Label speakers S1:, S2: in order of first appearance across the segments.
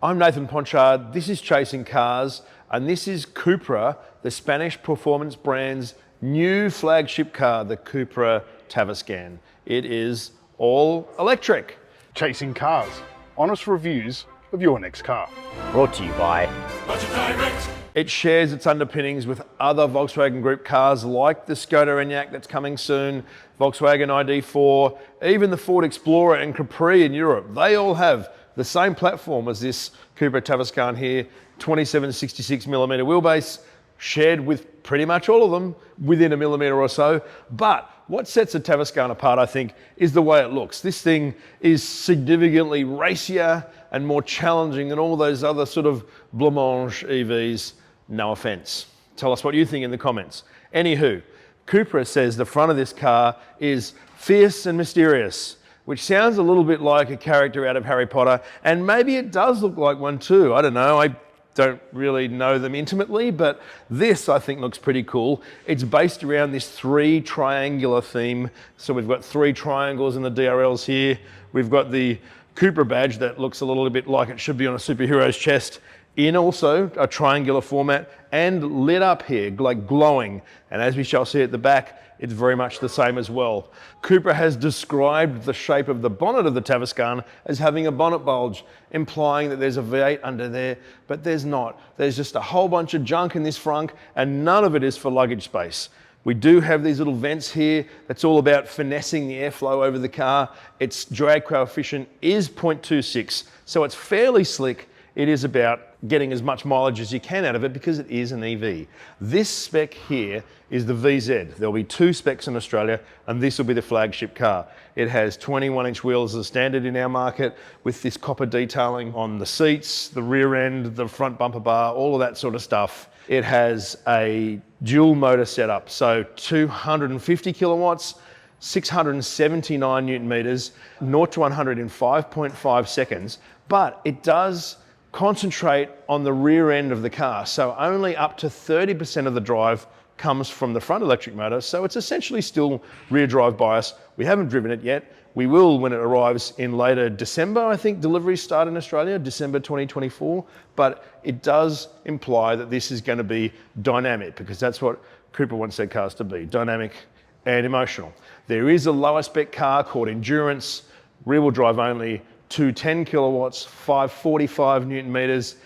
S1: I'm Nathan Ponchard, this is Chasing Cars, and this is Cupra, the Spanish performance brand's new flagship car, the Cupra Tavascan. It is all electric.
S2: Chasing Cars, honest reviews of your next car.
S3: Brought to you by
S1: It shares its underpinnings with other Volkswagen Group cars like the Skoda Enyaq that's coming soon, Volkswagen ID4, even the Ford Explorer and Capri in Europe. They all have the same platform as this Cupra Tavascan here, 2766mm wheelbase, shared with pretty much all of them within a millimetre or so. But what sets a Tavascan apart, I think, is the way it looks. This thing is significantly racier and more challenging than all those other sort of blancmange EVs. No offence. Tell us what you think in the comments. Anywho, Cupra says the front of this car is fierce and mysterious, which sounds a little bit like a character out of Harry Potter, and maybe it does look like one too. I don't know, I don't really know them intimately, but this I think looks pretty cool. It's based around this three triangular theme. So we've got three triangles in the DRLs here. We've got the Cupra badge that looks a little bit like it should be on a superhero's chest, in also a triangular format and lit up here, like glowing. And as we shall see at the back, it's very much the same as well. Cupra has described the shape of the bonnet of the Tavascan as having a bonnet bulge, implying that there's a V8 under there, but there's not. There's just a whole bunch of junk in this frunk, and none of it is for luggage space. We do have these little vents here. That's all about finessing the airflow over the car. Its drag coefficient is 0.26, so it's fairly slick. It is about getting as much mileage as you can out of it because it is an EV. This spec here is the VZ. There'll be two specs in Australia, and this will be the flagship car. It has 21-inch wheels as standard in our market, with this copper detailing on the seats, the rear end, the front bumper bar, all of that sort of stuff. It has a dual motor setup, so 250 kilowatts, 679 Newton meters, 0 to 100 in 5.5 seconds, but it does concentrate on the rear end of the car. So only up to 30% of the drive comes from the front electric motor. So it's essentially still rear drive bias. We haven't driven it yet. We will when it arrives in later December. I think deliveries start in Australia, December 2024. But it does imply that this is going to be dynamic, because that's what Cupra wants their cars to be, dynamic and emotional. There is a lower spec car called Endurance, rear wheel drive only, 210 kilowatts, 545 Newton meters.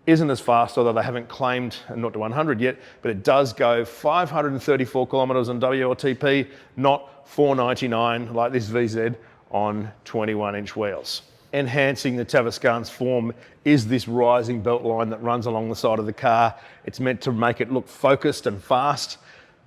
S1: Isn't as fast, although they haven't claimed a 0 to 100 yet, but it does go 534 kilometers on WLTP, not 499 like this VZ on 21-inch wheels. Enhancing the Tavascan's form is this rising belt line that runs along the side of the car. It's meant to make it look focused and fast.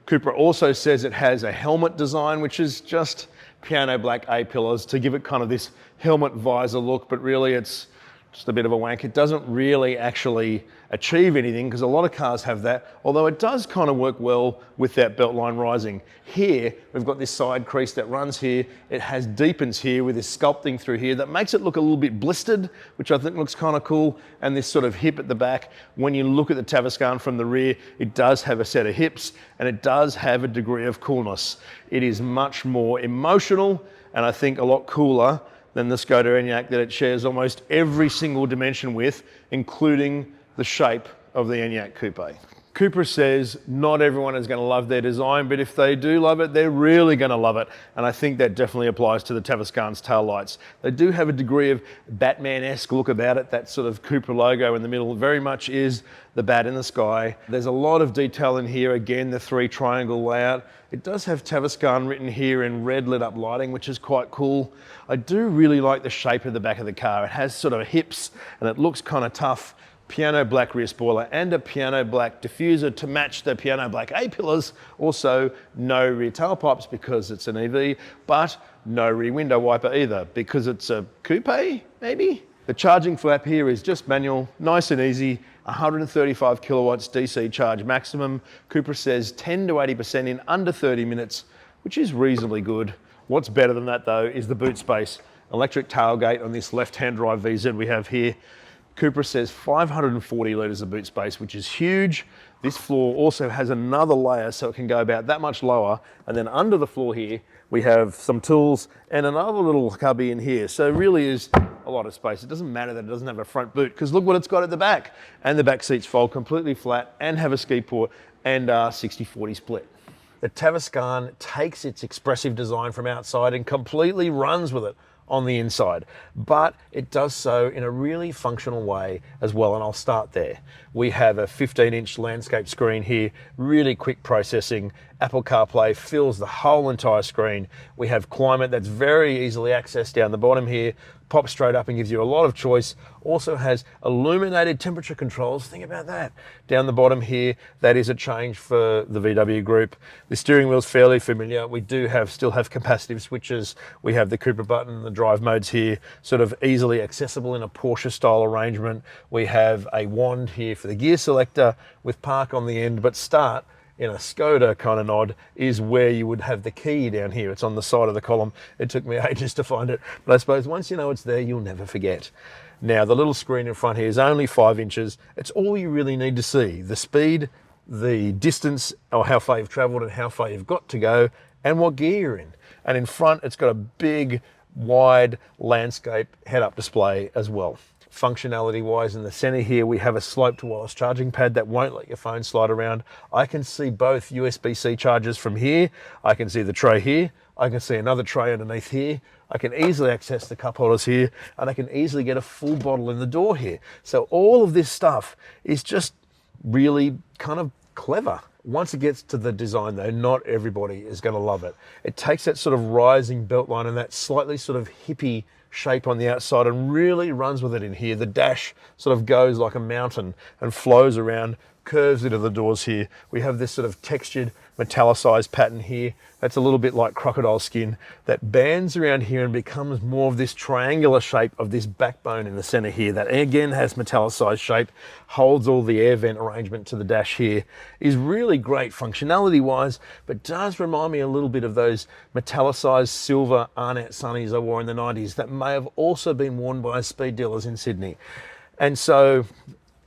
S1: Cupra also says it has a helmet design, which is just piano black A-pillars to give it kind of this helmet visor look, but really it's just a bit of a wank. It doesn't really actually achieve anything, because a lot of cars have that, although it does kind of work well with that belt line rising. Here, we've got this side crease that runs here. It has deepens here with this sculpting through here that makes it look a little bit blistered, which I think looks kind of cool, and this sort of hip at the back. When you look at the Tavascan from the rear, it does have a set of hips, and it does have a degree of coolness. It is much more emotional, and I think a lot cooler than the Skoda Enyaq that it shares almost every single dimension with, including the shape of the Enyaq coupe. Cupra says not everyone is going to love their design, but if they do love it, they're really going to love it. And I think that definitely applies to the Tavascan's taillights. They do have a degree of Batman-esque look about it. That sort of Cupra logo in the middle very much is the bat in the sky. There's a lot of detail in here. Again, the three triangle layout. It does have Tavascan written here in red lit up lighting, which is quite cool. I do really like the shape of the back of the car. It has sort of hips and it looks kind of tough. Piano black rear spoiler and a piano black diffuser to match the piano black A-pillars. Also, no rear tailpipes because it's an EV, but no rear window wiper either because it's a coupe, maybe? The charging flap here is just manual, nice and easy, 135 kilowatts DC charge maximum. Cupra says 10 to 80% in under 30 minutes, which is reasonably good. What's better than that though is the boot space. Electric tailgate on this left-hand drive VZ we have here. Cupra says 540 litres of boot space, which is huge. This floor also has another layer, so it can go about that much lower. And then under the floor here, we have some tools and another little cubby in here. So it really is a lot of space. It doesn't matter that it doesn't have a front boot, because look what it's got at the back. And the back seats fold completely flat and have a ski port and are 60-40 split. The Tavascan takes its expressive design from outside and completely runs with it on the inside, but it does so in a really functional way as well, and I'll start there. We have a 15-inch landscape screen here, really quick processing. Apple CarPlay fills the whole entire screen. We have climate that's very easily accessed down the bottom here, pops straight up and gives you a lot of choice. Also has illuminated temperature controls. Think about that. Down the bottom here, that is a change for the VW group. The steering wheel's fairly familiar. We do still have capacitive switches. We have the Cupra button and the drive modes here, sort of easily accessible in a Porsche style arrangement. We have a wand here for the gear selector with park on the end, but start in a Skoda kind of nod is where you would have the key down here. It's on the side of the column. It took me ages to find it, but I suppose once you know it's there, you'll never forget. Now, the little screen in front here is only 5 inches. It's all you really need to see. The speed, the distance, or how far you've traveled and how far you've got to go, and what gear you're in. And in front, it's got a big, wide landscape head-up display as well. Functionality wise, in the center here, we have a sloped wireless charging pad that won't let your phone slide around. I can see both USB-C chargers from here. I can see the tray here. I can see another tray underneath here. I can easily access the cup holders here, and I can easily get a full bottle in the door here. So all of this stuff is just really kind of clever. Once it gets to the design though, not everybody is going to love it. It takes that sort of rising belt line and that slightly sort of hippie shape on the outside and really runs with it in here. The dash sort of goes like a mountain and flows around, curves into the doors here. We have this sort of textured metallicized pattern here. That's a little bit like crocodile skin that bands around here and becomes more of this triangular shape of this backbone in the center here that again has metallicized shape, holds all the air vent arrangement to the dash here. Is really great functionality wise, but does remind me a little bit of those metallicized silver Arnett Sunnies I wore in the 90s that may have also been worn by speed dealers in Sydney. And so,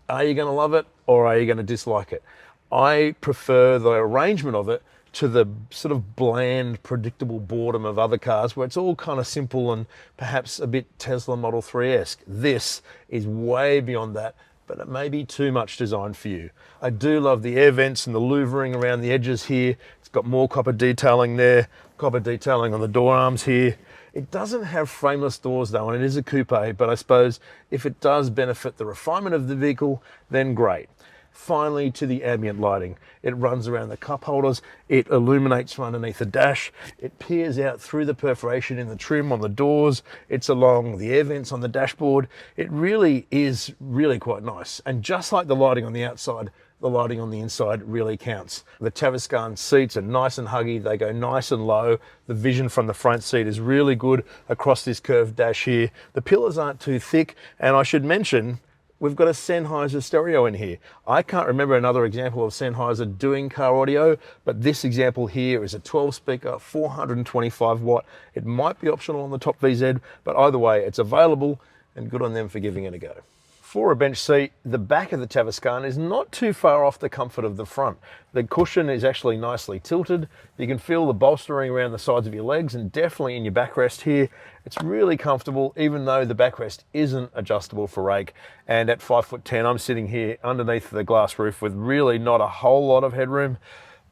S1: are you going to love it or are you going to dislike it? I prefer the arrangement of it to the sort of bland, predictable boredom of other cars where it's all kind of simple and perhaps a bit Tesla Model 3-esque. This is way beyond that, but it may be too much design for you. I do love the air vents and the louvering around the edges here. It's got more copper detailing there, copper detailing on the door arms here. It doesn't have frameless doors though, and it is a coupe, but I suppose if it does benefit the refinement of the vehicle, then great. Finally, to the ambient lighting. It runs around the cup holders, it illuminates from underneath the dash, it peers out through the perforation in the trim on the doors, it's along the air vents on the dashboard. It really is really quite nice. And just like the lighting on the outside, the lighting on the inside really counts. The Tavascan seats are nice and huggy, they go nice and low. The vision from the front seat is really good across this curved dash here. The pillars aren't too thick, and I should mention, we've got a Sennheiser stereo in here. I can't remember another example of Sennheiser doing car audio, but this example here is a 12 speaker, 425 watt. It might be optional on the top VZ, but either way, it's available and good on them for giving it a go. For a bench seat, the back of the Tavascan is not too far off the comfort of the front. The cushion is actually nicely tilted. You can feel the bolstering around the sides of your legs and definitely in your backrest here. It's really comfortable, even though the backrest isn't adjustable for rake. And at 5'10", I'm sitting here underneath the glass roof with really not a whole lot of headroom,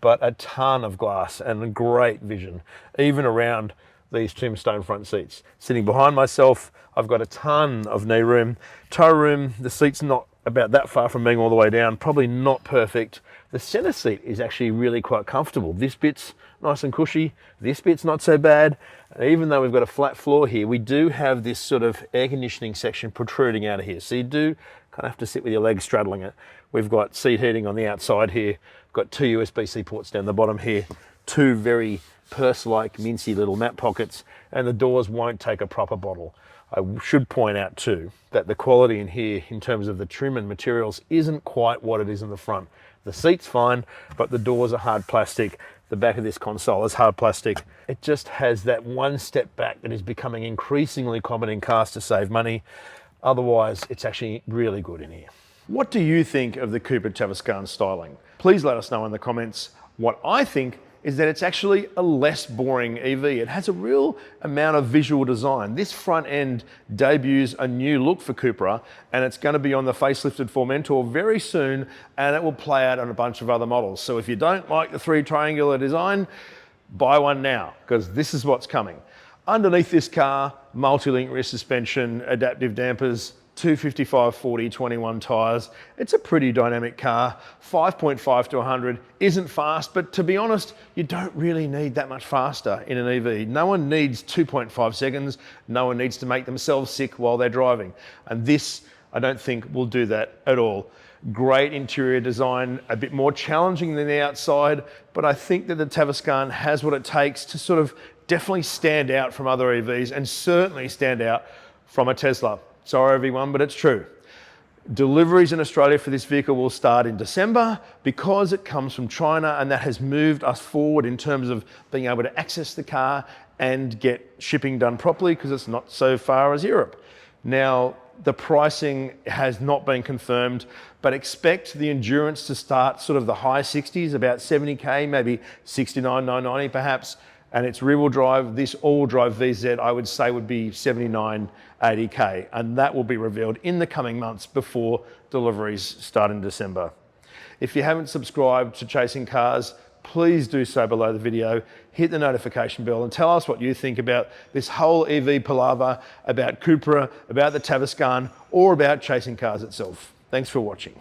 S1: but a ton of glass and great vision, even around these tombstone front seats. Sitting behind myself, I've got a ton of knee room. Toe room, the seat's not about that far from being all the way down, probably not perfect. The center seat is actually really quite comfortable. This bit's nice and cushy, this bit's not so bad. And even though we've got a flat floor here, we do have this sort of air conditioning section protruding out of here. So you do kind of have to sit with your legs straddling it. We've got seat heating on the outside here. We've got 2 USB-C ports down the bottom here, 2 very purse-like mincy little map pockets, and the doors won't take a proper bottle. I should point out too that the quality in here in terms of the trim and materials isn't quite what it is in the front. The seat's fine, but the doors are hard plastic. The back of this console is hard plastic. It just has that one step back that is becoming increasingly common in cars to save money. Otherwise, it's actually really good in here. What do you think of the Cupra Tavascan styling? Please let us know in the comments. What I think is that it's actually a less boring EV. It has a real amount of visual design. This front end debuts a new look for Cupra, and it's going to be on the facelifted Formentor very soon, and it will play out on a bunch of other models. So if you don't like the 3 triangular design, buy one now, because this is what's coming. Underneath this car, multi-link rear suspension, adaptive dampers, 255/40/21 tyres. It's a pretty dynamic car. 5.5 to 100 isn't fast, but to be honest, you don't really need that much faster in an EV. No one needs 2.5 seconds. No one needs to make themselves sick while they're driving. And this, I don't think, will do that at all. Great interior design, a bit more challenging than the outside, but I think that the Tavascan has what it takes to sort of definitely stand out from other EVs and certainly stand out from a Tesla. Sorry everyone, but it's true. Deliveries in Australia for this vehicle will start in December because it comes from China, and that has moved us forward in terms of being able to access the car and get shipping done properly because it's not so far as Europe. Now, the pricing has not been confirmed, but expect the Endurance to start sort of the high 60s, about 70K, maybe 69,990 perhaps. And it's rear-wheel drive. This all-wheel drive VZ, I would say, would be 79-80K. And that will be revealed in the coming months before deliveries start in December. If you haven't subscribed to Chasing Cars, please do so below the video. Hit the notification bell and tell us what you think about this whole EV palaver, about Cupra, about the Tavascan, or about Chasing Cars itself. Thanks for watching.